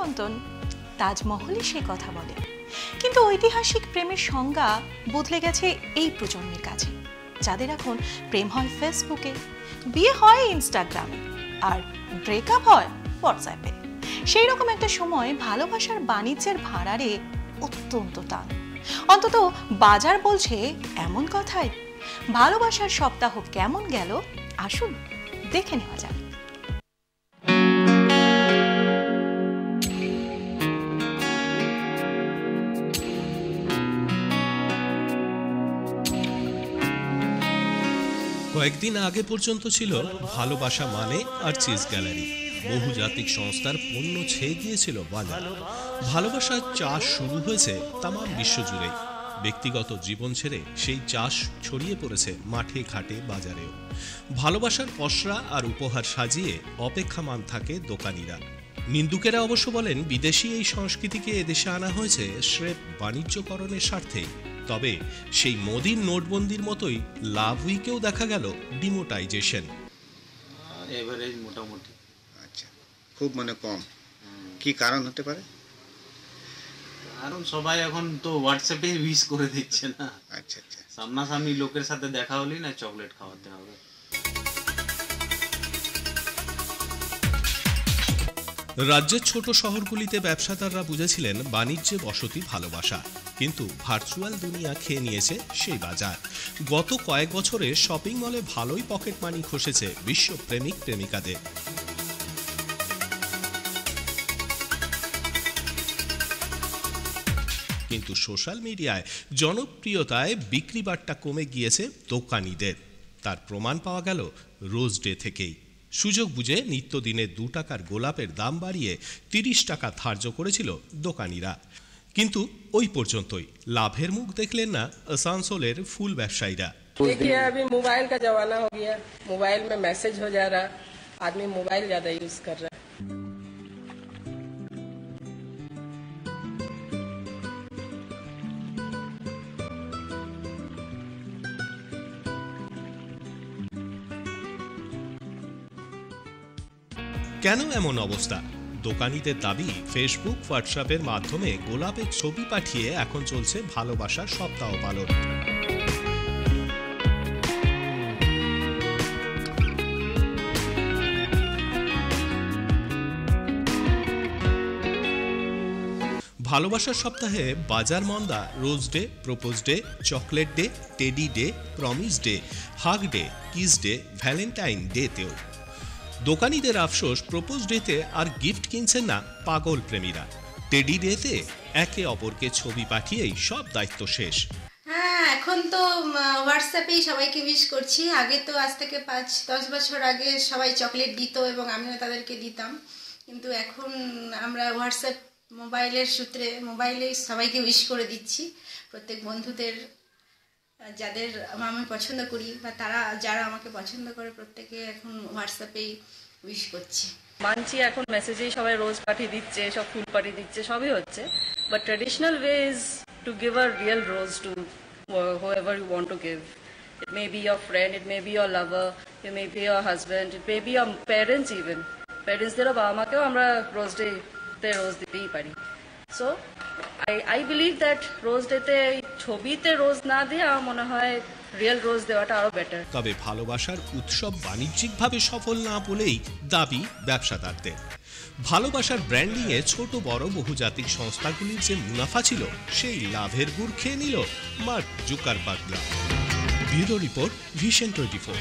চিরন্তন, তাজমহলই সে কথা বলে। কিন্তু ঐতিহাসিক প্রেমের সংজ্ঞা বদলে গেছে এই প্রজন্মের কাছে, যাদের এখন প্রেম হয় ফেসবুকে, বিয়ে হয় ইনস্টাগ্রামে, আর ব্রেকআপ হয় হোয়াটসঅ্যাপে। সেই রকম একটা সময় ভালোবাসার বাণিজ্যের ভাড়ারে অত্যন্ত টান। অন্তত বাজার বলছে এমন কথাই। ভালোবাসার সপ্তাহ কেমন গেল আসুন দেখে নেওয়া যাক। কয়েকদিন আগে পর্যন্ত ছিল ভালোবাসা মানে আর চিজ গ্যালারি। বহুজাতিক সংস্থার পণ্য ছেয়ে গিয়েছিল বাজার। ভালোবাসার চাষ শুরু হয়েছে তামাম বিশ্বজুড়ে। ব্যক্তিগত জীবন ছেড়ে সেই চাষ ছড়িয়ে পড়েছে মাঠে ঘাটে বাজারেও। ভালোবাসার পসরা আর উপহার সাজিয়ে অপেক্ষামান থাকে দোকানিরা। নিন্দুকেরা অবশ্য বলেন বিদেশি এই সংস্কৃতিকে এদেশে আনা হয়েছে স্রেফ বাণিজ্যকরণের স্বার্থেই। তবে সেই মোদির নোটবন্দির মতোই লাভ উইকেও দেখা গেল ডিমোটাইজেশন। এভারেজ মোটামুটি। আচ্ছা, খুব কম। কি কারণ হতে পারে? কারণ সবাই এখন তো হোয়াটসঅ্যাপে উইশ করে দিচ্ছে না। আচ্ছা আচ্ছা, সামনাসামনি লোকের সাথে দেখা হলেই না চকলেট খাওয়াতে হবে। রাজ্যের ছোট শহরগুলিতে ব্যবসাদাররা বুঝেছিলেন বাণিজ্যে বসতি ভালোবাসা, কিন্তু ভার্চুয়াল দুনিয়া খেয়ে নিয়েছে সেই বাজার। গত কয়েক বছরে শপিং মলে ভালোই পকেট মানি খসেছে বিশ্ব প্রেমিক প্রেমিকাদের। কিন্তু সোশ্যাল মিডিয়ায় জনপ্রিয়তায় বিক্রি বাট্টা কমে গিয়েছে দোকানিদের। তার প্রমাণ পাওয়া গেল রোজ ডে থেকেই। সুযোগ বুঝে নিত্যদিনের 2 টাকার গোলাপের দাম বাড়িয়ে 30 টাকা ধার্য করেছিল দোকানিরা। কিন্তু ওই পর্যন্তই। লাভের মুখ দেখলেন না আসানসোলের ফুল ব্যবসায়ীরা। देखिए अभी मोबाइल का जमाना हो गया, मोबाइल में मैसेज हो जा रहा, आदमी मोबाइल ज्यादा यूज कर रहा है। কেন এমন অবস্থা? দোকানিদের দাবি ফেসবুক হোয়াটসঅ্যাপের মাধ্যমে গোলাপের ছবি পাঠিয়ে এখন চলছে ভালোবাসার সপ্তাহ পালন। ভালোবাসার সপ্তাহে বাজার মন্দা rose day, propose day, chocolate day, teddy day, promise day, hug day, kiss day, Valentine ডেতেও। দোকানিদের আফসোস, প্রপোজ ডেতে আর গিফট কিনছেন না পাগল প্রেমীরা। টেডি ডেতে একে অপরকে ছবি পাঠিয়েই সব দায়িত্ব শেষ। হ্যাঁ, এখন তো হোয়াটসঅ্যাপেই সবাইকে উইশ করছি। আগে তো আজ থেকে 5-10 বছর আগে সবাই চকলেট দিত এবং আমিও তাদেরকে দিতাম, কিন্তু এখন আমরা হোয়াটসঅ্যাপ মোবাইলের সূত্রে মোবাইলেই সবাইকে উইশ করে দিচ্ছি। প্রত্যেক বন্ধুদের, যাদের আমি পছন্দ করি বা তারা যারা আমাকে পছন্দ করে, প্রত্যেকে এখন হোয়াটসঅ্যাপেই উইশ করছি। মানছি এখন মেসেজেই সবাই রোজ পাঠিয়ে দিচ্ছে, সব ফুল পাঠিয়ে দিচ্ছে, সবই হচ্ছে। But traditional way is to give a real rose two whoever you want to give. It may be your friend, it may be your lover, it may be your husband, it may be your parents even. প্যারেন্টসদেরও বাবা মাকেও আমরা রোজ ডেতে রোজ দিতেই পারি। So I believe that রোজ ডেতে ছবিতে রোজ না দিয়ে আমার মনে হয় রিয়েল রোজ দেওয়াটা আরো বেটার। তবে ভালোবাসার উৎসব বাণিজ্যিকভাবে সফল না বলেই দাবি ব্যবসাদারদের। ভালোবাসার ব্র্যান্ডিংয়ে ছোট বড় বহুজাতিক সংস্থাগুলির যে মুনাফা ছিল, সেই লাভের গুড় খেয়ে নিল মার্ক জুকারবার্গরা। Bureau report, Vision 24।